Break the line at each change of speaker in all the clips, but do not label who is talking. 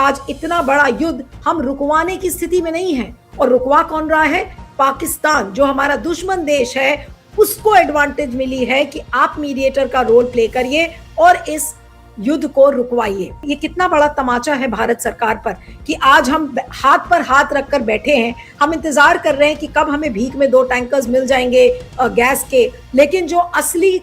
आज इतना बड़ा युद्ध हम रुकवाने की स्थिति में नहीं है। और रुकवा कौन रहा है? पाकिस्तान, जो हमारा दुश्मन देश है, उसको एडवांटेज मिली है कि आप मीडिएटर का रोल प्ले करिए और इस युद्ध को रुकवाइए। ये कितना बड़ा तमाचा है भारत सरकार पर कि आज हम हाथ पर हाथ रखकर बैठे हैं। हम इंतजार कर रहे हैं कि कब हमें भीख में 2 टैंकर्स मिल जाएंगे गैस के, लेकिन जो असली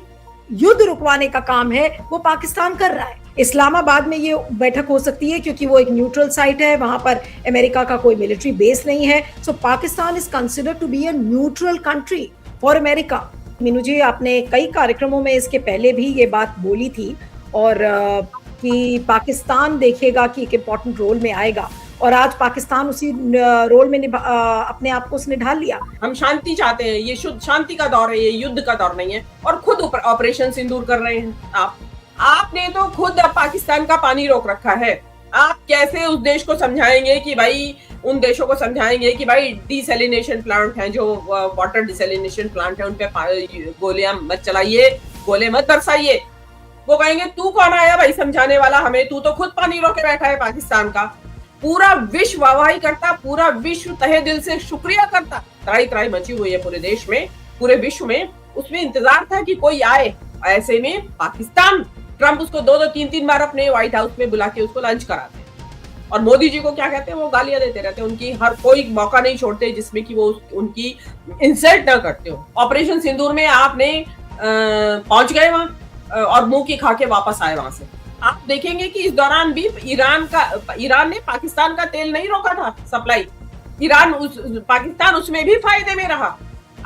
युद्ध रुकवाने का काम है वो पाकिस्तान कर रहा है। इस्लामाबाद में ये बैठक हो सकती है क्योंकि वो एक न्यूट्रल साइट है, वहां पर अमेरिका का कोई मिलिट्री बेस नहीं है। So Pakistan is considered to be a neutral country for America. Meenu ji, आपने कई कार्यक्रमों में इसके पहले भी ये बात बोली थी और कि पाकिस्तान देखेगा कि एक इम्पोर्टेंट रोल में आएगा, और आज पाकिस्तान उसी रोल में अपने आप को उसने ढाल लिया।
हम शांति चाहते हैं, ये शुद्ध शांति का दौर है, ये युद्ध का दौर नहीं है। और खुद ऑपरेशन सिंदूर कर रहे हैं आपने तो खुद पाकिस्तान का पानी रोक रखा है। आप कैसे उस देश को समझाएंगे कि भाई, उन देशों को समझाएंगे कि भाई डिसैलिनेशन प्लांट है, जो वाटर डिसैलिनेशन प्लांट है, उन पे गोलियां मत चलाइए, गोले मत बरसाइए। वो कहेंगे तू कौन आया भाई समझाने वाला हमें, तू तो खुद पानी रोके बैठा है पाकिस्तान का। पूरा विश्व वाहवाही करता, पूरा विश्व तहे दिल से शुक्रिया करता। त्राही त्राही मची हुई है पूरे देश में, पूरे विश्व में। उसमें इंतजार था कि कोई आए। ऐसे में पाकिस्तान, ट्रंप उसको 2-2, 3-3 बार अपने व्हाइट हाउस में बुला के उसको लंच कराते हैं। और मोदी जी को क्या कहते हैं, वो गालियां देते रहते हैं। उनकी हर कोई मौका नहीं छोड़ते जिसमें कि वो उनकी इंसल्ट ना करते हो। ऑपरेशन सिंदूर में आपने पहुंच गए वहां और मुंह की खा के वापस आए वहां से। आप देखेंगे कि इस दौरान भी ईरान ने पाकिस्तान का तेल नहीं रोका था सप्लाई। पाकिस्तान उसमें भी फायदे में रहा।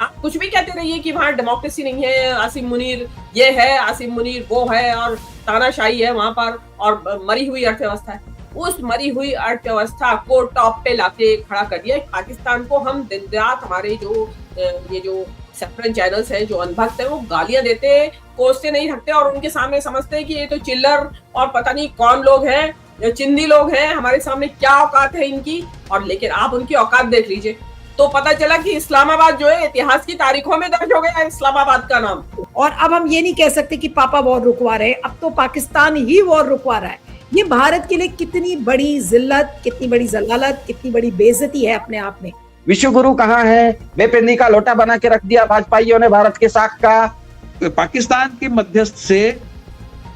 आप कुछ भी कहते रहिए कि वहां डेमोक्रेसी नहीं है, आसिम मुनीर ये है, आसिम मुनीर वो है, और तानाशाही है वहां पर, और मरी हुई अर्थव्यवस्था है। उस मरी हुई अर्थव्यवस्था को टॉप पे लाके खड़ा कर दिया पाकिस्तान को। हम दिन रात हमारे ये जो सेपरेट चैनल्स हैं, जो अनभक्त है, वो गालियां देते, कोसते नहीं रखते, और उनके सामने समझते हैं कि ये तो चिल्लर और पता नहीं कौन लोग हैं, चिंदी लोग हैं, हमारे सामने क्या औकात है इनकी। और लेकिन आप उनकी औकात देख लीजिए तो पता चला कि इस्लामाबाद जो है इतिहास की तारीखों में दर्ज हो गया इस्लामाबाद का नाम।
और अब हम ये नहीं कह सकते कि पापा वॉर रुकवा रहे, अब तो पाकिस्तान ही वॉर रुकवा रहा है। ये भारत के लिए कितनी बड़ी जिल्लत, कितनी बड़ी जलालत, कितनी बड़ी बेइज्जती है अपने आप में।
विश्व गुरु कहाँ है? बेपिंडी का लोटा बना के रख दिया भाजपाइयों ने भारत के साख का।
पाकिस्तान के मध्यस्थ से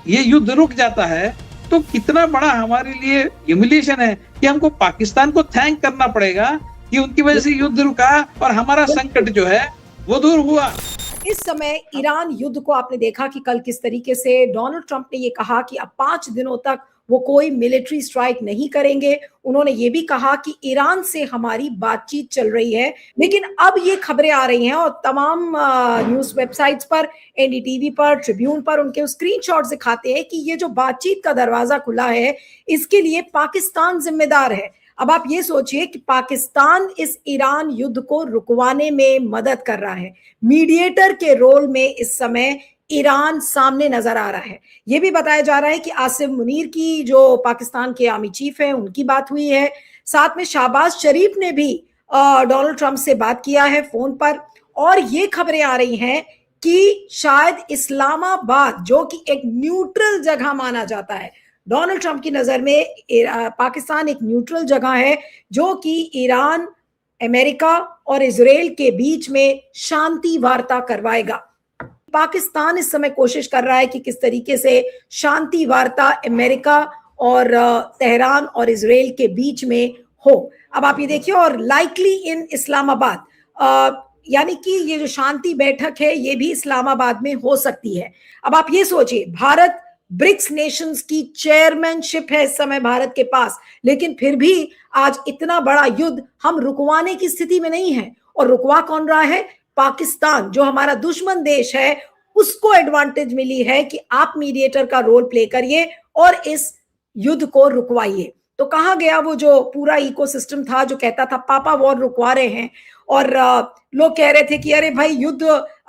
ये युद्ध रुक जाता है तो कितना बड़ा हमारे लिए ह्यूमिलिएशन है कि हमको पाकिस्तान को थैंक करना पड़ेगा कि उनकी वजह से युद्ध रुका और हमारा संकट जो है वो दूर हुआ।
इस समय ईरान युद्ध को आपने देखा कि कल किस तरीके से डोनाल्ड ट्रंप ने ये कहा कि अब 5 दिनों तक वो कोई मिलिट्री स्ट्राइक नहीं करेंगे। उन्होंने ये भी कहा कि ईरान से हमारी बातचीत चल रही है। लेकिन अब ये खबरें आ रही हैं और तमाम न्यूज वेबसाइट्स पर, एनडीटीवी पर, ट्रिब्यून पर उनके स्क्रीनशॉट दिखाते हैं कि ये जो बातचीत का दरवाजा खुला है, इसके लिए पाकिस्तान जिम्मेदार है। अब आप ये सोचिए कि पाकिस्तान इस ईरान युद्ध को रुकवाने में मदद कर रहा है। मीडिएटर के रोल में इस समय ईरान सामने नजर आ रहा है। यह भी बताया जा रहा है कि आसिम मुनीर की, जो पाकिस्तान के आर्मी चीफ हैं, उनकी बात हुई है। साथ में शहबाज शरीफ ने भी डोनाल्ड ट्रंप से बात किया है फोन पर। और ये खबरें आ रही हैं कि शायद इस्लामाबाद, जो कि एक न्यूट्रल जगह माना जाता है, डोनाल्ड ट्रंप की नजर में पाकिस्तान एक न्यूट्रल जगह है जो कि ईरान, अमेरिका और इजराइल के बीच में शांति वार्ता करवाएगा। पाकिस्तान इस समय कोशिश कर रहा है कि किस तरीके से शांति वार्ता अमेरिका और तेहरान और इजराइल के बीच में हो। अब आप ये देखिए, और लाइकली इन इस्लामाबाद, यानी कि ये जो शांति बैठक है ये भी इस्लामाबाद में हो सकती है। अब आप ये सोचिए, भारत ब्रिक्स नेशंस की चेयरमैनशिप है इस समय भारत के पास, लेकिन फिर भी आज इतना बड़ा युद्ध हम रुकवाने की स्थिति में नहीं है। और रुकवा कौन रहा है? पाकिस्तान, जो हमारा दुश्मन देश है, उसको एडवांटेज मिली है कि आप मीडिएटर का रोल प्ले करिए और इस युद्ध को रुकवाइए। तो कहाँ गया वो जो पूरा इकोसिस्टम था जो कहता था पापा वॉर रुकवा रहे हैं, और लोग कह रहे थे कि अरे भाई युद्ध,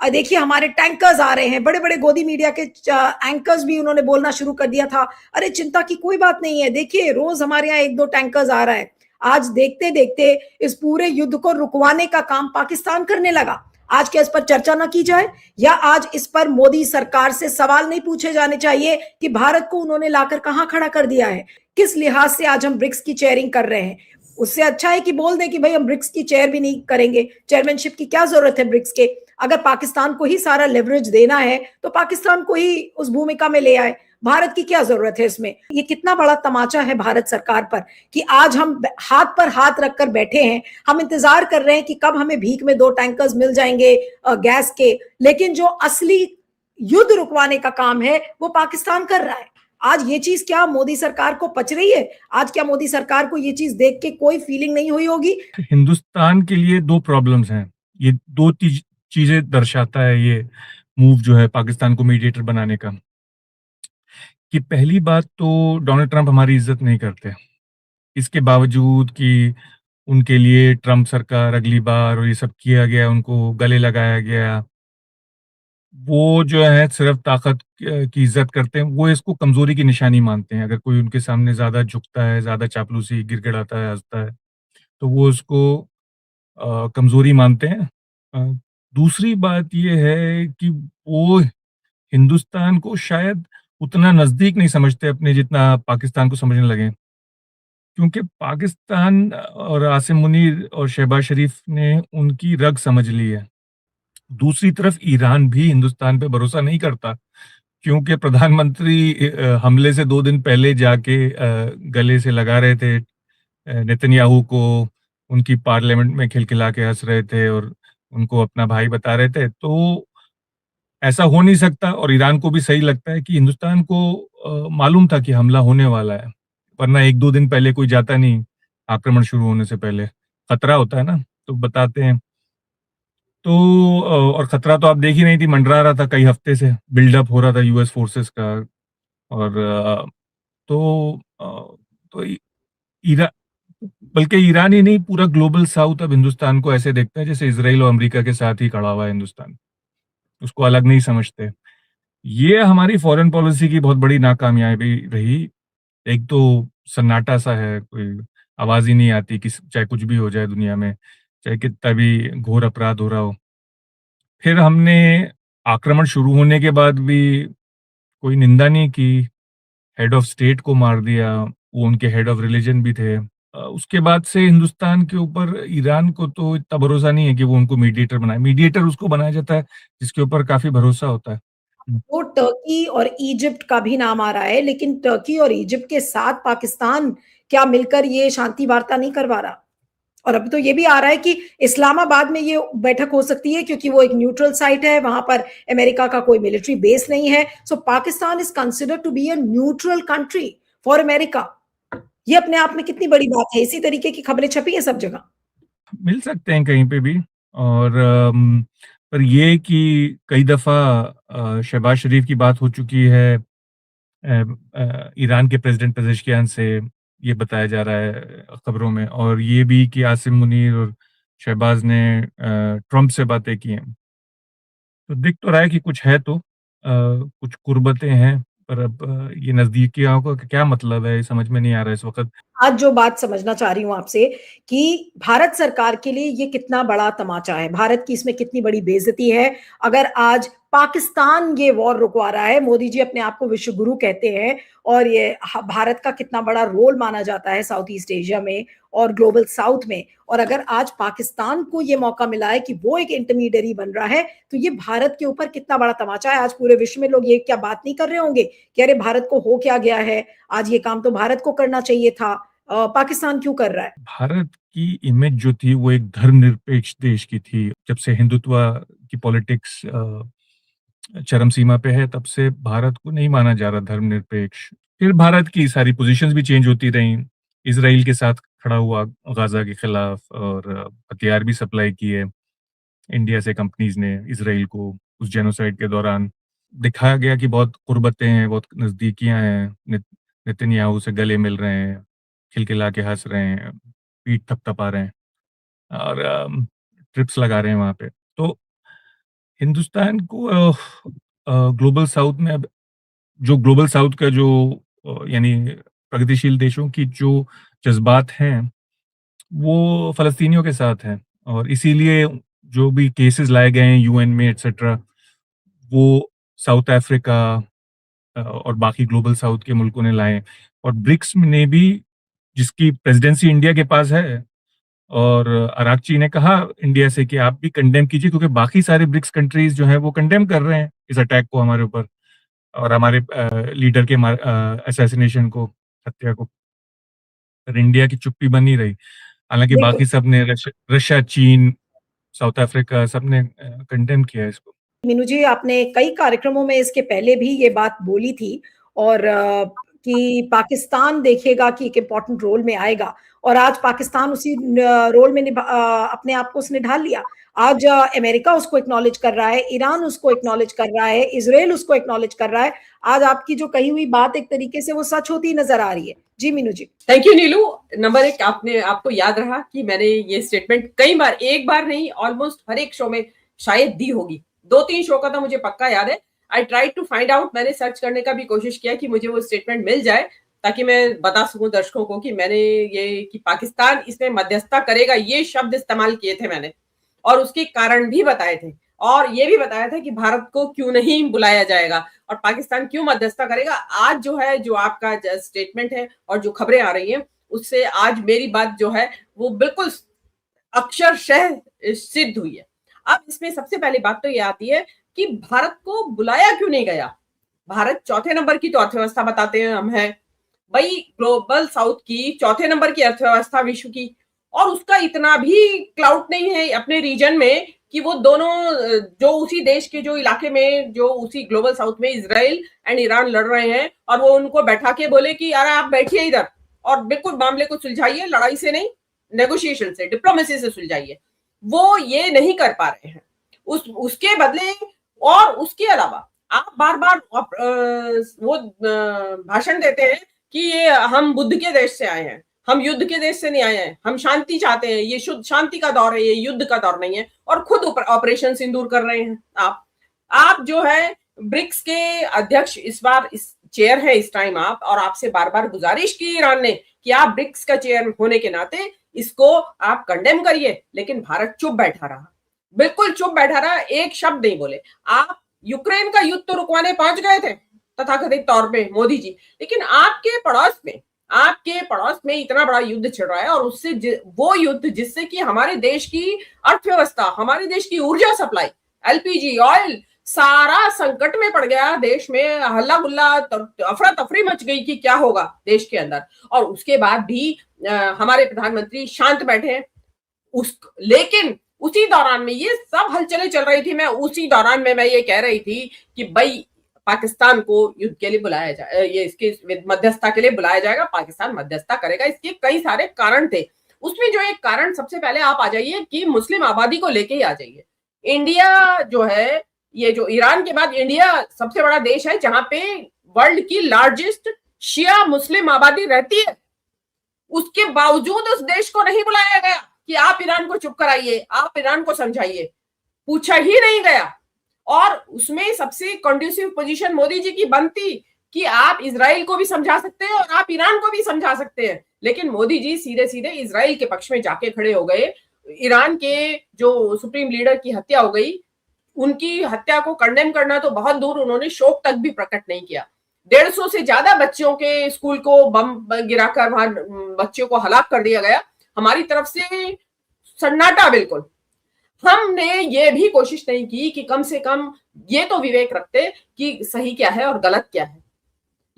देखिए हमारे टैंकर्स आ रहे हैं। बड़े बड़े गोदी मीडिया के एंकर्स भी उन्होंने बोलना शुरू कर दिया था, अरे चिंता की कोई बात नहीं है, देखिए रोज हमारे यहाँ 1-2 टैंकर्स आ रहा है। आज देखते देखते इस पूरे युद्ध को रुकवाने का काम पाकिस्तान करने लगा। आज क्या इस पर चर्चा ना की जाए? या आज इस पर मोदी सरकार से सवाल नहीं पूछे जाने चाहिए कि भारत को उन्होंने लाकर कहां खड़ा कर दिया है? किस लिहाज से आज हम ब्रिक्स की चेयरिंग कर रहे हैं? उससे अच्छा है कि बोल दें कि भाई हम ब्रिक्स की चेयर भी नहीं करेंगे, चेयरमैनशिप की क्या जरूरत है ब्रिक्स के? अगर पाकिस्तान को ही सारा लेवरेज देना है तो पाकिस्तान को ही उस भूमिका में ले आए, भारत की क्या जरूरत है इसमें? ये कितना बड़ा तमाचा है भारत सरकार पर कि आज हम हाथ पर हाथ रखकर बैठे हैं, हम इंतजार कर रहे हैं कि कब हमें भीख में 2 टैंकर्स मिल जाएंगे गैस के, लेकिन जो असली युद्ध रुकवाने का काम है वो पाकिस्तान कर रहा है। आज ये चीज क्या मोदी सरकार को पच रही है? आज क्या मोदी सरकार को ये चीज देख के कोई फीलिंग नहीं हुई होगी?
हिंदुस्तान के लिए 2 प्रॉब्लम्स हैं। ये 2 चीजें दर्शाता है ये मूव जो है पाकिस्तान को मीडिएटर बनाने का। कि पहली बात तो डोनाल्ड ट्रंप हमारी इज्जत नहीं करते। इसके बावजूद कि उनके लिए ट्रंप सरकार अगली बार और ये सब किया गया, उनको गले लगाया गया। वो जो है सिर्फ ताकत की इज्जत करते हैं, वो इसको कमजोरी की निशानी मानते हैं। अगर कोई उनके सामने ज्यादा झुकता है, ज्यादा चापलूसी, गिड़गिड़ाता है, हंसता है, तो वो उसको कमजोरी मानते हैं। अ, दूसरी बात ये है कि वो हिंदुस्तान को शायद उतना नजदीक नहीं समझते अपने जितना पाकिस्तान को समझने लगे, क्योंकि पाकिस्तान और आसिम मुनीर और शहबाज शरीफ ने उनकी रग समझ ली है। दूसरी तरफ ईरान भी हिंदुस्तान पे भरोसा नहीं करता, क्योंकि प्रधानमंत्री हमले से 2 दिन पहले जाके गले से लगा रहे थे नेतन्याहू को, उनकी पार्लियामेंट में खिलखिला के हंस रहे थे और उनको अपना भाई बता रहे थे। तो ऐसा हो नहीं सकता, और ईरान को भी सही लगता है कि हिंदुस्तान को मालूम था कि हमला होने वाला है, वरना 1-2 दिन पहले कोई जाता नहीं आक्रमण शुरू होने से पहले। खतरा होता है ना, तो बताते हैं। तो और खतरा तो आप देख ही नहीं थी, मंडरा रहा था कई हफ्ते से, बिल्डअप हो रहा था यूएस फोर्सेस का। और तो तो ईरा बल्कि ईरान ही नहीं, पूरा ग्लोबल साउथ अब हिंदुस्तान को ऐसे देखता है जैसे इसराइल और अमेरिका के साथ ही खड़ा हुआ है हिंदुस्तान, उसको अलग नहीं समझते। ये हमारी फॉरेन पॉलिसी की बहुत बड़ी नाकामयाबी रही। एक तो सन्नाटा सा है, कोई आवाज ही नहीं आती कि चाहे कुछ भी हो जाए दुनिया में, चाहे कितना भी घोर अपराध हो रहा हो। फिर हमने आक्रमण शुरू होने के बाद भी कोई निंदा नहीं की, हेड ऑफ स्टेट को मार दिया, वो उनके हेड ऑफ रिलीजन भी थे। उसके बाद से हिंदुस्तान के ऊपर ईरान को तो इतना भरोसा नहीं है कि वो उनको मीडिएटर बनाए। मीडिएटर उसको बनाया जाता है जिसके ऊपर काफी भरोसा होता है।
वो टर्की और इजिप्ट का भी नाम आ रहा है, लेकिन टर्की और इजिप्ट के साथ पाकिस्तान क्या मिलकर ये शांति वार्ता नहीं करवा रहा? और अभी तो ये भी आ रहा है कि इस्लामाबाद में ये बैठक हो सकती है क्योंकि वो एक न्यूट्रल साइट है, वहां पर अमेरिका का कोई मिलिट्री बेस नहीं है। So Pakistan is considered to be a neutral country for America. ये अपने आप में कितनी बड़ी बात है? इसी तरीके की खबरें छपी है सब जगह।
मिल सकते हैं कहीं पे भी। और पर ये कि कई दफा शहबाज शरीफ की बात हो चुकी है ईरान के प्रेसिडेंट पेजेश्कियान से, ये बताया जा रहा है खबरों में। और ये भी कि आसिम मुनीर और शहबाज ने ट्रंप से बातें की हैं। तो दिख तो रहा है कि कुछ है, तो कुछ कुर्बतें हैं, पर अब ये नजदीकियों का क्या मतलब है, ये समझ में नहीं आ रहा है इस वक्त।
आज जो बात समझना चाह रही हूं आपसे कि भारत सरकार के लिए ये कितना बड़ा तमाचा है, भारत की इसमें कितनी बड़ी बेइज्जती है अगर आज पाकिस्तान ये वॉर रुकवा रहा है। मोदी जी अपने आप को विश्व गुरु कहते हैं और ये भारत का कितना बड़ा रोल माना जाता है साउथ ईस्ट एशिया में और ग्लोबल साउथ में। और अगर आज पाकिस्तान को ये मौका मिला है कि वो एक इंटरमीडियरी बन रहा है, तो ये भारत के ऊपर कितना बड़ा तमाचा है। आज पूरे विश्व में लोग ये क्या बात नहीं कर रहे होंगे कि अरे भारत को हो क्या गया है, आज ये काम तो भारत को करना चाहिए था, पाकिस्तान क्यों कर रहा है?
भारत की इमेज जो थी वो एक धर्मनिरपेक्ष देश की थी। जब से हिंदुत्व की पॉलिटिक्स चरम सीमा पे है, तब से भारत को नहीं माना जा रहा धर्मनिरपेक्ष। फिर भारत की सारी पोजीशंस भी चेंज होती रही। इसराइल के साथ खड़ा हुआ गाजा के खिलाफ, और हथियार भी सप्लाई किए इंडिया से कंपनीज ने इसराइल को उस जेनोसाइड के दौरान। दिखाया गया कि बहुत कुर्बतें हैं, बहुत नजदीकियां हैं, नेतन्याहू से गले मिल रहे हैं, खिलखिला के हंस रहे हैं, पीठ थपथपा रहे हैं, और ट्रिप्स लगा रहे हैं वहां पे। तो हिंदुस्तान को ग्लोबल साउथ में अब जो ग्लोबल साउथ का जो यानी प्रगतिशील देशों की जो जज्बात हैं, वो फलस्तीनियों के साथ हैं, और इसीलिए जो भी केसेस लाए गए हैं यूएन में एक्सेट्रा, वो साउथ अफ्रीका और बाकी ग्लोबल साउथ के मुल्कों ने लाए, और ब्रिक्स ने भी, जिसकी प्रेसिडेंसी इंडिया के पास है, और अरागची ने कहा इंडिया से कि आप भी कंडेम कीजिए, क्योंकि बाकी सारे ब्रिक्स कंट्रीज जो हैं वो कंडेम कर रहे हैं इस अटैक को हमारे ऊपर और हमारे लीडर के असैसिनेशन को, हत्या को। पर इंडिया की चुप्पी बनी रही, हालांकि
बिल्कुल।
बाकी सब ने, रशिया, चीन, साउथ अफ्रीका, सब ने कंडेम किया है इसको।
मीनू जी, आपने कई कार्यक्रमों में इसके पहले भी ये बात बोली थी, और कि पाकिस्तान देखेगा कि एक इम्पोर्टेंट रोल में आएगा, और आज पाकिस्तान उसी रोल में अपने आप को उसने ढाल लिया। आज अमेरिका उसको एक्नॉलेज कर रहा है, ईरान उसको एक्नॉलेज कर रहा है, इजराइल उसको एक्नॉलेज कर रहा है। आज आपकी जो कही हुई बात एक तरीके से वो सच होती नजर आ रही है। जी Meenu ji.
Thank you Neelu. Number एक, आपको याद रहा कि मैंने ये स्टेटमेंट कई बार, एक बार नहीं, ऑलमोस्ट हर एक शो में शायद दी होगी। 2-3 शो का तो मुझे पक्का याद है। I try to find out, मैंने सर्च करने का भी कोशिश किया कि मुझे वो स्टेटमेंट मिल जाए, ताकि मैं बता सकूं दर्शकों को कि मैंने ये, कि पाकिस्तान इसमें मध्यस्थता करेगा, ये शब्द इस्तेमाल किए थे मैंने, और उसके कारण भी बताए थे, और ये भी बताया था कि भारत को क्यों नहीं बुलाया जाएगा और पाकिस्तान क्यों मध्यस्थता करेगा। आज जो है, जो आपका स्टेटमेंट है और जो खबरें आ रही हैं, उससे आज मेरी बात जो है वो बिल्कुल अक्षरशः सिद्ध हुई है। अब इसमें सबसे पहली बात तो ये आती है कि भारत को बुलाया क्यों नहीं गया। भारत चौथे नंबर की तो अर्थव्यवस्था बताते हैं हम, है भाई, ग्लोबल साउथ की चौथे नंबर की अर्थव्यवस्था विश्व की, और उसका इतना भी क्लाउट नहीं है अपने रीजन में कि वो दोनों, जो उसी देश के जो इलाके में, जो उसी ग्लोबल साउथ में इजराइल एंड ईरान लड़ रहे हैं, और वो उनको बैठा के बोले कि यार आप बैठिए इधर और बिल्कुल मामले को सुलझाइए, लड़ाई से नहीं, नेगोशिएशन से, डिप्लोमेसी से सुलझाइए। वो ये नहीं कर पा रहे हैं। उसके बदले, और उसके अलावा आप बार बार वो भाषण देते हैं कि ये हम बुद्ध के देश से आए हैं, हम युद्ध के देश से नहीं आए हैं, हम शांति चाहते हैं, ये शुद्ध शांति का दौर है, ये युद्ध का दौर नहीं है, और खुद ऑपरेशन सिंदूर कर रहे हैं। आप जो है ब्रिक्स के अध्यक्ष इस बार, इस चेयर है इस टाइम आप, और आपसे बार बार गुजारिश की ईरान ने कि आप ब्रिक्स का चेयर होने के नाते इसको आप कंडेम करिए, लेकिन भारत चुप बैठा रहा, बिल्कुल चुप बैठा रहा, एक शब्द नहीं बोले। आप यूक्रेन का युद्ध तो रुकवाने पहुंच गए थे तथाकथित तौर पे मोदी जी, लेकिन आपके पड़ोस में इतना बड़ा युद्ध छिड़ रहा है, और उससे वो युद्ध जिससे कि हमारे देश की अर्थव्यवस्था, हमारे देश की ऊर्जा सप्लाई, एलपीजी, ऑयल, सारा संकट में पड़ गया। देश में हल्ला गुल्ला, अफरा तफरी मच गई कि क्या होगा देश के अंदर, और उसके बाद भी हमारे प्रधानमंत्री शांत बैठे। लेकिन उसी दौरान में ये सब हलचलें चल रही थी, मैं उसी दौरान में मैं ये कह रही थी कि भाई पाकिस्तान को युद्ध के लिए बुलाया जाए, ये इसके मध्यस्थता के लिए बुलाया जाएगा, पाकिस्तान मध्यस्थता करेगा। इसके कई सारे कारण थे। उसमें जो एक कारण, सबसे पहले आप आ जाइए कि मुस्लिम आबादी को लेके ही आ जाइए। इंडिया जो है, ये जो ईरान के बाद इंडिया सबसे बड़ा देश है जहां पे वर्ल्ड की लार्जेस्ट शिया मुस्लिम आबादी रहती है। उसके बावजूद उस देश को नहीं बुलाया गया कि आप ईरान को चुप कराइए, आप ईरान को समझाइए, पूछा ही नहीं गया। और उसमें सबसे कंड्यूसिव पोजीशन मोदी जी की बनती कि आप इजराइल को भी समझा सकते हैं और आप ईरान को भी समझा सकते हैं, लेकिन मोदी जी सीधे सीधे इजराइल के पक्ष में जाके खड़े हो गए। ईरान के जो सुप्रीम लीडर की हत्या हो गई, उनकी हत्या को कंडेम करना तो बहुत दूर, उन्होंने शोक तक भी प्रकट नहीं किया। 150 से ज्यादा बच्चों के स्कूल को बम गिराकर वहां बच्चों को हलाक कर दिया गया। हमारी तरफ से सन्नाटा बिल्कुल। हमने ये भी कोशिश नहीं की कि कम से कम ये तो विवेक रखते कि सही क्या है और गलत क्या है,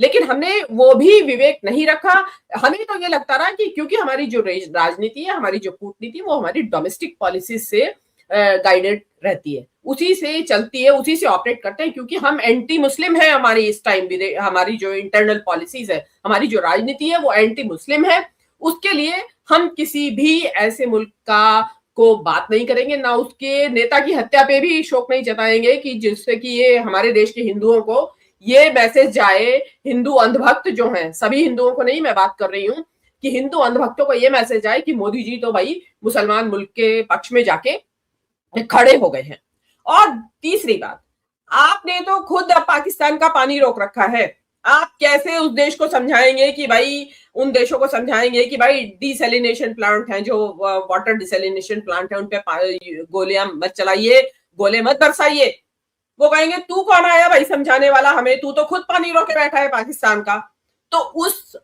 लेकिन हमने वो भी विवेक नहीं रखा। हमें तो ये लगता रहा कि क्योंकि हमारी जो राजनीति है, हमारी जो कूटनीति, वो हमारी डोमेस्टिक पॉलिसी से गाइडेड रहती है, उसी से चलती है, उसी से ऑपरेट करते हैं, क्योंकि हम एंटी मुस्लिम है। हमारी इस टाइम भी हमारी जो इंटरनल पॉलिसीज है, हमारी जो राजनीति है, वो एंटी मुस्लिम है। उसके लिए हम किसी भी ऐसे मुल्क को बात नहीं करेंगे, ना उसके नेता की हत्या पे भी शोक नहीं जताएंगे कि जिससे कि ये हमारे देश के हिंदुओं को ये मैसेज जाए, हिंदू अंधभक्त जो हैं, सभी हिंदुओं को नहीं मैं बात कर रही हूं, कि हिंदू अंधभक्तों को ये मैसेज आए कि मोदी जी तो भाई मुसलमान मुल्क के पक्ष में जाके खड़े हो गए हैं। और तीसरी बात, आपने तो खुद अब पाकिस्तान का पानी रोक रखा है। आप कैसे उस देश को समझाएंगे कि भाई, उन देशों को समझाएंगे कि भाई डिसैलिनेशन प्लांट है, जो वाटर डिसैलिनेशन प्लांट है, उन पे गोलियां मत चलाइए, गोले मत बरसाइए। वो कहेंगे तू कौन आया भाई समझाने वाला हमें, तू तो खुद पानी रोके बैठा है पाकिस्तान का। तो उस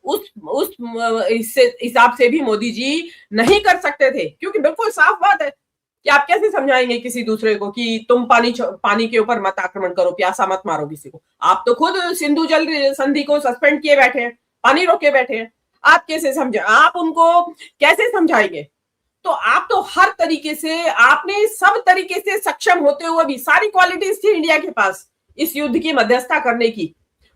हिसाब से भी मोदी जी नहीं कर सकते थे, क्योंकि बिल्कुल साफ बात है कि आप कैसे समझाएंगे किसी दूसरे को कि तुम पानी के ऊपर मत आक्रमण करो, प्यासा मत मारो किसी को। आप तो खुद सिंधु जल संधि को सस्पेंड किए बैठे हैं, पानी रोके बैठे हैं। आप कैसे समझे, आप उनको कैसे समझाएंगे? तो आप तो हर तरीके से, आपने सब तरीके से सक्षम होते हुए भी, सारी क्वालिटीज थी इंडिया के पास इस युद्ध की मध्यस्थता करने की।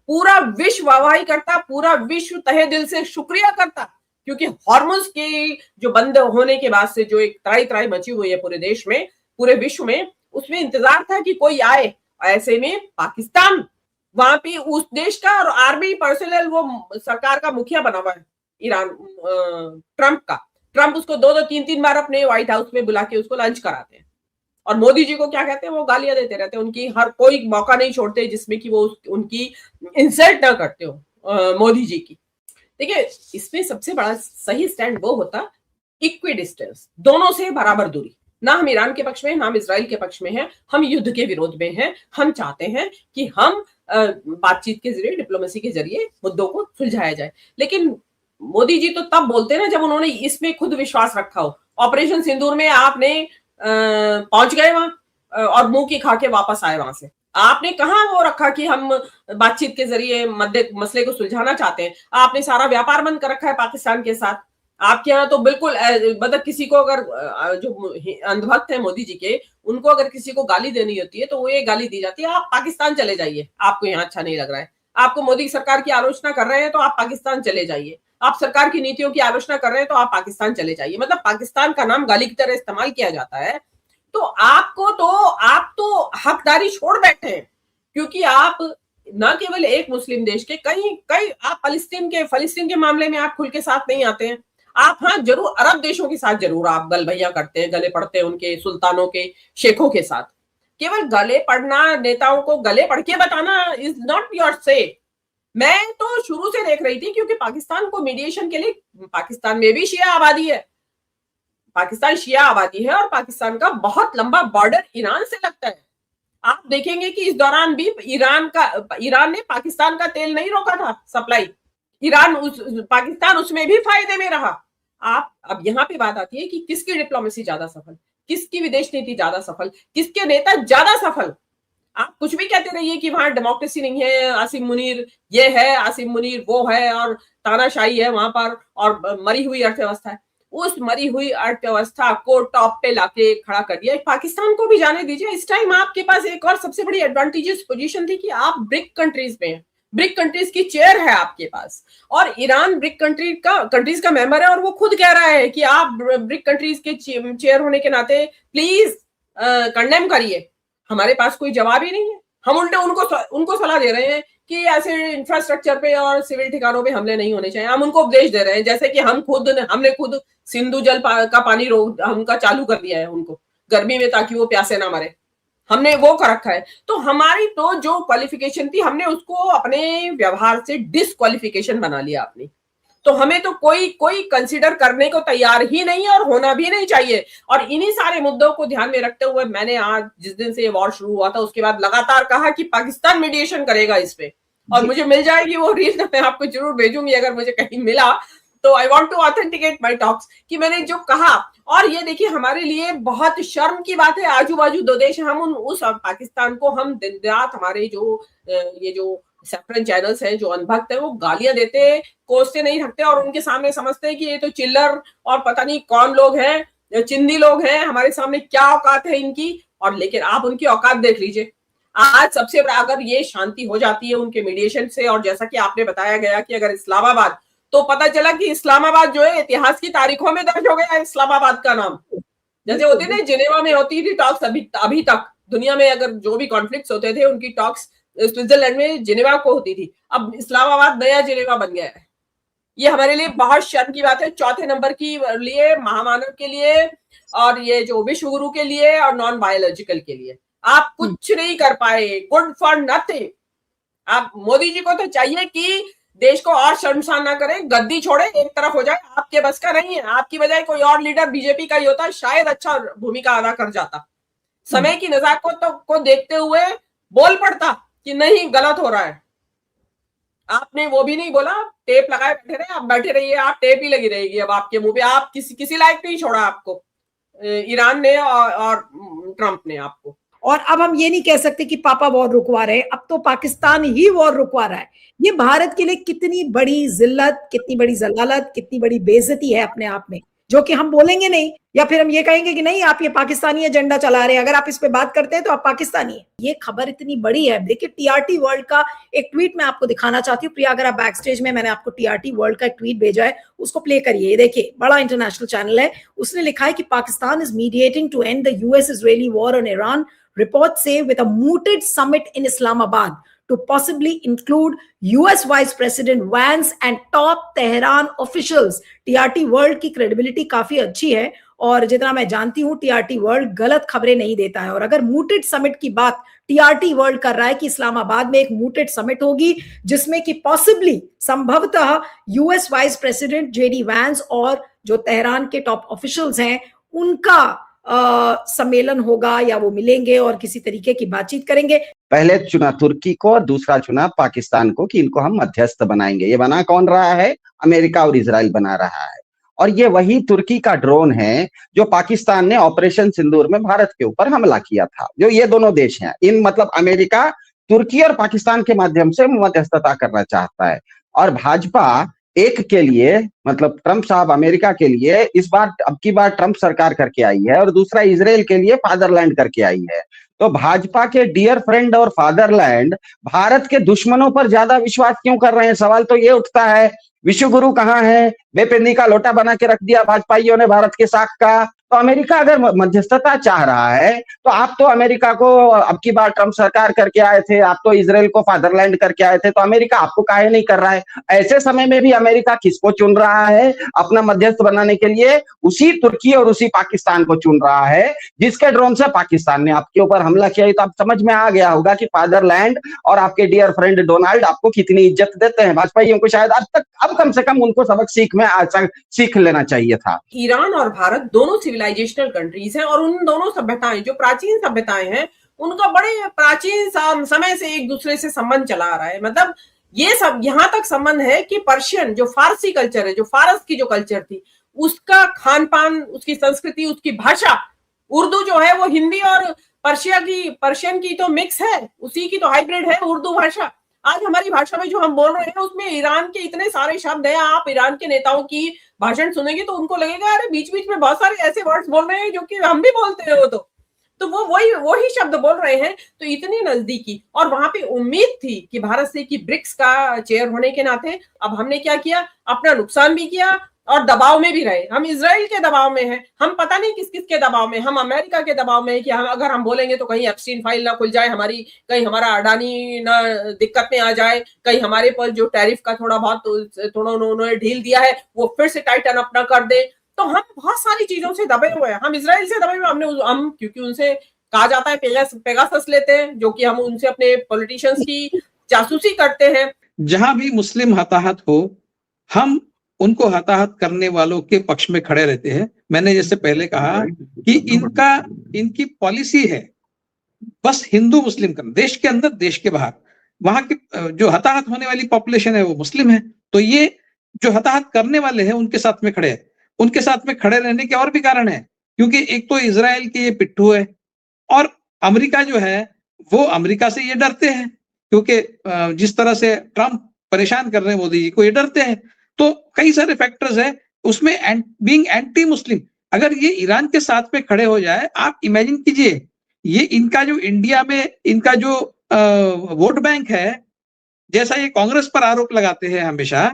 पूरा विश्व वाहवाही करता, पूरा विश्व तहे दिल से शुक्रिया करता, क्योंकि हॉर्मुज के जो बंद होने के बाद से जो एक त्राई त्राई मची हुई है पूरे देश में, पूरे विश्व में, उसमें इंतजार था कि कोई आए। ऐसे में पाकिस्तान वहां पे उस देश का और आर्मी पर्सनल, वो सरकार का मुखिया बना हुआ है ईरान, ट्रंप का। ट्रंप उसको 2-3 बार अपने व्हाइट हाउस में बुला के उसको लंच कराते हैं, और मोदी जी को क्या कहते हैं, वो गालियां देते रहते हैं। उनकी हर कोई मौका नहीं छोड़ते जिसमें कि वो उनकी इंसल्ट ना करते हो मोदी जी की। देखिए, इसमें सबसे बड़ा सही स्टैंड वो होता इक्वी डिस्टेंस, दोनों से बराबर दूरी। ना हम ईरान के पक्ष में, ना हम इजराइल के पक्ष में हैं, हम युद्ध के विरोध में हैं। हम चाहते हैं कि हम बातचीत के जरिए, डिप्लोमेसी के जरिए मुद्दों को सुलझाया जाए। लेकिन मोदी जी तो तब बोलते हैं ना जब उन्होंने इसमें खुद विश्वास रखा हो। ऑपरेशन सिंदूर में आपने पहुंच गए वहां और मुंह की खा के वापस आए वहां से। आपने कहा वो रखा कि हम बातचीत के जरिए मसले को सुलझाना चाहते हैं। आपने सारा व्यापार बंद कर रखा है पाकिस्तान के साथ। आपके यहाँ तो बिल्कुल, मतलब किसी को अगर जो अंधभक्त है मोदी जी के, उनको अगर किसी को गाली देनी होती है तो वो ये गाली दी जाती है, आप पाकिस्तान चले जाइए, आपको यहाँ अच्छा नहीं लग रहा है। आपको मोदी सरकार की आलोचना कर रहे हैं तो आप पाकिस्तान चले जाइए। आप सरकार की नीतियों की आलोचना कर रहे हैं तो आप पाकिस्तान चले जाइए। मतलब पाकिस्तान का नाम गाली की तरह इस्तेमाल किया जाता है। तो आप तो हकदारी छोड़ बैठे हैं, क्योंकि आप न केवल एक मुस्लिम देश के, कई आप फलस्तीन के मामले में आप खुल के साथ नहीं आते हैं। आप हाँ जरूर अरब देशों के साथ जरूर आप गलभैया करते हैं, गले पड़ते हैं उनके सुल्तानों के, शेखों के साथ। केवल गले पड़ना, नेताओं को गले पड़ के बताना इज नॉट योर से। मैं तो शुरू से देख रही थी, क्योंकि पाकिस्तान को मीडिएशन के लिए, पाकिस्तान में भी शिया आबादी है, पाकिस्तान शिया आबादी है, और पाकिस्तान का बहुत लंबा बॉर्डर ईरान से लगता है। आप देखेंगे कि इस दौरान भी ईरान ने पाकिस्तान का तेल नहीं रोका था सप्लाई। पाकिस्तान उसमें भी फायदे में रहा। अब यहाँ पे बात आती है कि किसकी डिप्लोमेसी ज्यादा सफल, किसकी विदेश नीति ज्यादा सफल, किसके नेता ज्यादा सफल। आप कुछ भी कहते रहिए कि वहां डेमोक्रेसी नहीं है, आसिम मुनीर ये है, आसिम मुनीर वो है, और तानाशाही है वहां पर, और मरी हुई अर्थव्यवस्था है। उस मरी हुई अर्थव्यवस्था को टॉप पे लाके खड़ा कर दिया। पाकिस्तान को भी जाने दीजिए। इस टाइम आपके पास एक और सबसे बड़ी एडवांटेजेस पोजीशन थी कि आप ब्रिक कंट्रीज में हैं, ब्रिक कंट्रीज की चेयर है आपके पास, और ईरान ब्रिक कंट्रीज का मेंबर है, और वो खुद कह रहा है कि आप ब्रिक कंट्रीज के चेयर होने के नाते प्लीज कंडेम करिए। हमारे पास कोई जवाब ही नहीं है। हम उल्टे उनको सलाह दे रहे हैं कि ऐसे इंफ्रास्ट्रक्चर पे और सिविल ठिकानों पे हमले नहीं होने चाहिए। हम उनको उपदेश दे रहे हैं, जैसे कि हमने खुद सिंधु जल का पानी हमका चालू कर दिया है उनको गर्मी में, ताकि वो प्यासे ना मरे। हमने वो कर रखा है। तो हमारी तो जो क्वालिफिकेशन थी, हमने उसको अपने व्यवहार से डिसक्वालिफिकेशन बना लिया अपनी। तो हमें तो कोई कंसीडर करने को तैयार ही नहीं है, और होना भी नहीं चाहिए। और इन्हीं सारे मुद्दों को ध्यान में रखते हुए मैंने आज, जिस दिन से ये वॉर शुरू हुआ था, उसके बाद लगातार कहा कि पाकिस्तान मीडिएशन करेगा इस पे, और मुझे मिल जाएगी वो रील, तो मैं आपको जरूर भेजूंगी अगर मुझे कहीं मिला तो। I want to authenticate my talks कि मैंने जो कहा। और ये देखिए, हमारे लिए बहुत शर्म की बात है, आजू बाजू 2 देश, हम उस पाकिस्तान को हम दिन रात, हमारे ये जो सेपरेट चैनल्स हैं, जो अनभक्त है, वो गालियां देते, कोसते नहीं थकते, और उनके सामने समझते हैं कि ये तो चिल्लर और पता नहीं कौन लोग हैं, चिंदी लोग हैं, हमारे सामने क्या औकात है इनकी। और लेकिन आप उनकी औकात देख लीजिए। आज सबसे बड़ा, अगर ये शांति हो जाती है उनके मीडिएशन से, और जैसा कि आपने बताया गया कि अगर इस्लामाबाद, तो पता चला कि इस्लामाबाद जो है इतिहास की तारीखों में दर्ज हो गया इस्लामाबाद का नाम। जैसे होते थे जिनेवा में होती थी टॉक्स, अभी तक दुनिया में अगर जो भी कॉन्फ्लिक्ट्स होते थे उनकी टॉक्स स्विट्जरलैंड में जिनेवा को होती थी, अब इस्लामाबाद नया जिनेवा बन गया है। ये हमारे लिए बहुत शर्म की बात है, चौथे नंबर की लिए, महामानव के लिए, और ये जो विश्व गुरु के लिए, और नॉन बायोलॉजिकल के लिए। आप कुछ नहीं कर पाए, गुड फॉर नथिंग। आप मोदी जी को तो चाहिए कि देश को और शर्मसार ना करे, गद्दी छोड़े, एक तरफ हो जाए। आपके बस का नहीं है, आपकी बजाय कोई और लीडर बीजेपी का ही होता, शायद अच्छा भूमिका अदा कर जाता। समय की नजाकत को देखते हुए बोल पड़ता कि नहीं, गलत हो रहा है। आपने वो भी नहीं बोला, टेप लगाए बैठे रहे, आप बैठे रहिए, आप टेप ही लगी रहेगी अब आपके मुंह पे। आप किसी लायक नहीं छोड़ा आपको ईरान ने और ट्रंप ने आपको।
और अब हम ये नहीं कह सकते कि पापा वॉर रुकवा रहे हैं, अब तो पाकिस्तान ही वॉर रुकवा रहा है। ये भारत के लिए कितनी बड़ी जिल्लत, कितनी बड़ी जलालत, कितनी बड़ी बेइज्जती है अपने आप में, जो कि हम बोलेंगे नहीं, या फिर हम ये कहेंगे कि नहीं आप ये पाकिस्तानी एजेंडा चला रहे हैं, अगर आप इस पे बात करते हैं तो आप पाकिस्तानी है। ये खबर इतनी बड़ी है। देखिए टीआरटी वर्ल्ड का एक ट्वीट मैं आपको दिखाना चाहती हूँ। प्रिया, अगर आप बैक स्टेज में, मैंने आपको टीआरटी वर्ल्ड का एक ट्वीट भेजा है, उसको प्ले करिए। देखिए, बड़ा इंटरनेशनल चैनल है, उसने लिखा है कि Pakistan is mediating to end the US Israeli war on Iran, reports say with a mooted summit in Islamabad to possibly include US Vice President Vance and top Tehran officials। TRT world की credibility काफी अच्छी है, और जितना मैं जानती हूं TRT world गलत खबरें नहीं देता है। और अगर मूटेड समिट की बात टीआरटी वर्ल्ड कर रहा है कि इस्लामाबाद में एक मूटेड समिट होगी जिसमें कि पॉसिबली, संभवतः US vice president JD Vance और जो तेहरान के टॉप ऑफिशियल्स हैं उनका सम्मेलन होगा, या वो मिलेंगे और किसी तरीके की बातचीत करेंगे।
पहले चुना तुर्की को, दूसरा चुना पाकिस्तान को कि इनको हम मध्यस्थ बनाएंगे। ये बना कौन रहा है? अमेरिका और इजराइल बना रहा है। और ये वही तुर्की का ड्रोन है जो पाकिस्तान ने ऑपरेशन सिंदूर में भारत के ऊपर हमला किया था। जो ये दोनों देश हैं, इन मतलब अमेरिका, तुर्की और पाकिस्तान के माध्यम से मध्यस्थता करना चाहता है। और भाजपा एक के लिए, मतलब ट्रंप साहब अमेरिका के लिए इस बार, अब की बार ट्रंप सरकार करके आई है, और दूसरा इजराइल के लिए फादरलैंड करके आई है। तो भाजपा के डियर फ्रेंड और फादरलैंड भारत के दुश्मनों पर ज्यादा विश्वास क्यों कर रहे हैं? सवाल तो ये उठता है, विश्व गुरु कहाँ है? बेपिंडी का लोटा बना के रख दिया भाजपाइयों ने भारत के साख का। तो अमेरिका अगर मध्यस्थता चाह रहा है तो आप तो अमेरिका को अब की बार ट्रंप सरकार करके आए थे, आप तो इजराइल को फादरलैंड करके आए थे, तो अमेरिका आपको काहे नहीं कर रहा है? ऐसे समय में भी अमेरिका किसको चुन रहा है अपना मध्यस्थ बनाने के लिए? उसी तुर्की और उसी पाकिस्तान को चुन रहा है जिसके ड्रोन से पाकिस्तान ने आपके ऊपर हमला किया। तो आप समझ में आ गया होगा कि फादरलैंड और आपके डियर फ्रेंड डोनाल्ड आपको कितनी इज्जत देते हैं। भाजपाइयों को शायद आज तक, अब कम से कम उनको सबक सीख लेना चाहिए था।
ईरान और भारत दोनों सिविलाइजेशनल कंट्रीज हैं, और उन दोनों सभ्यताएं, जो प्राचीन सभ्यताएं हैं, उनका बड़े प्राचीन समय से एक दूसरे से संबंध चला आ रहा है। मतलब ये सब यहां तक संबंध है कि पर्शियन, जो फारसी कल्चर है, जो फारस की जो कल्चर थी, उसका खान पान, उसकी संस्कृति, उसकी भाषा, उर्दू जो है वो हिंदी और पर्शियन की तो मिक्स है, उसी की तो हाइब्रिड है उर्दू भाषा। आज हमारी भाषा में जो हम बोल रहे हैं उसमें ईरान के इतने सारे शब्द हैं। आप ईरान के नेताओं की भाषण सुनेंगे तो उनको लगेगा अरे बीच बीच में बहुत सारे ऐसे वर्ड्स बोल रहे हैं जो कि हम भी बोलते हैं। तो वो वही शब्द बोल रहे हैं। तो इतनी नजदीकी, और वहां पे उम्मीद थी कि भारत से कि ब्रिक्स का चेयर होने के नाते अब हमने क्या किया, अपना नुकसान भी किया और दबाव में भी रहे। हम इजराइल के दबाव में हैं, हम पता नहीं किस किस के दबाव में, हम अमेरिका के दबाव में कि हम अगर हम बोलेंगे तो कहीं एप्स्टीन फाइल ना खुल जाए हमारी, कहीं हमारा अडानी ना दिक्कत में आ जाए, कहीं हमारे पर जो टैरिफ का थोड़ा उन्होंने ढील दिया है वो फिर से टाइटन अप ना कर दे। तो हम बहुत सारी चीजों से दबे हुए हैं। हम इजराइल से दबे हुए, हम क्योंकि उनसे कहा जाता है पेगासस लेते हैं, जो कि हम उनसे अपने पॉलिटिशियंस की जासूसी करते हैं।
जहां भी मुस्लिम हताहत हो, हम उनको हताहत करने वालों के पक्ष में खड़े रहते हैं। मैंने जैसे पहले कहा कि इनकी पॉलिसी है बस हिंदू मुस्लिम करना, देश के अंदर देश के बाहर। वहां की जो हताहत होने वाली पॉपुलेशन है वो मुस्लिम है, तो ये जो हताहत करने वाले हैं उनके साथ में खड़े हैं। उनके साथ में खड़े रहने के और भी कारण है, क्योंकि एक तो इजराइल के ये पिट्ठू है, और अमेरिका जो है वो अमेरिका से ये डरते हैं, क्योंकि जिस तरह से ट्रंप परेशान कर रहे हैं मोदी जी को, ये डरते हैं। तो कई सारे फैक्टर्स है उसमें, बीइंग एंटी मुस्लिम। अगर ये ईरान के साथ में खड़े हो जाए, आप इमेजिन कीजिए, ये इनका जो इंडिया में इनका जो वोट बैंक है, जैसा ये कांग्रेस पर आरोप लगाते हैं हमेशा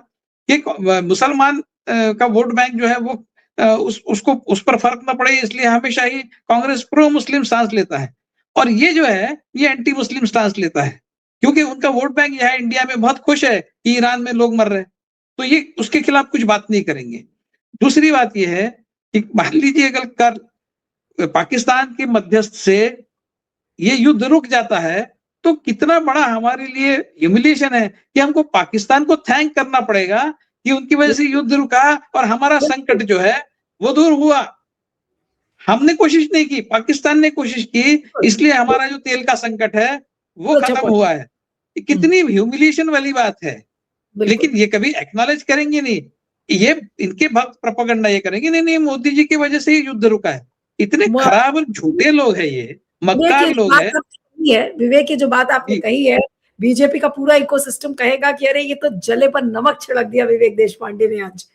कि मुसलमान का वोट बैंक जो है वो उसको उस पर फर्क ना पड़े, इसलिए हमेशा ही कांग्रेस प्रो मुस्लिम स्टांस लेता है। और ये जो है ये एंटी मुस्लिम स्टांस लेता है, क्योंकि उनका वोट बैंक यहाँ इंडिया में बहुत खुश है कि ईरान में लोग मर रहे हैं, तो ये उसके खिलाफ कुछ बात नहीं करेंगे। दूसरी बात ये है कि मान लीजिए अगर पाकिस्तान के मध्यस्थ से ये युद्ध रुक जाता है तो कितना बड़ा हमारे लिए ह्यूमिलिएशन है कि हमको पाकिस्तान को थैंक करना पड़ेगा कि उनकी वजह से युद्ध रुका और हमारा संकट जो है वो दूर हुआ। हमने कोशिश नहीं की, पाकिस्तान ने कोशिश की, इसलिए हमारा जो तेल का संकट है वो खत्म हुआ है। कितनी ह्यूमिलिएशन वाली बात है। लेकिन ये कभी एक्नॉलेज करेंगे नहीं, ये इनके भक्त प्रोपेगेंडा ये करेंगे नहीं नहीं मोदी जी की वजह से ही युद्ध रुका है। इतने खराब और झूठे लोग हैं, ये मक्कार लोग हैं।
विवेक की जो बात आपने कही है, बीजेपी का पूरा इकोसिस्टम कहेगा कि अरे ये तो जले पर नमक छिड़क दिया विवेक देशपांडे ने आज।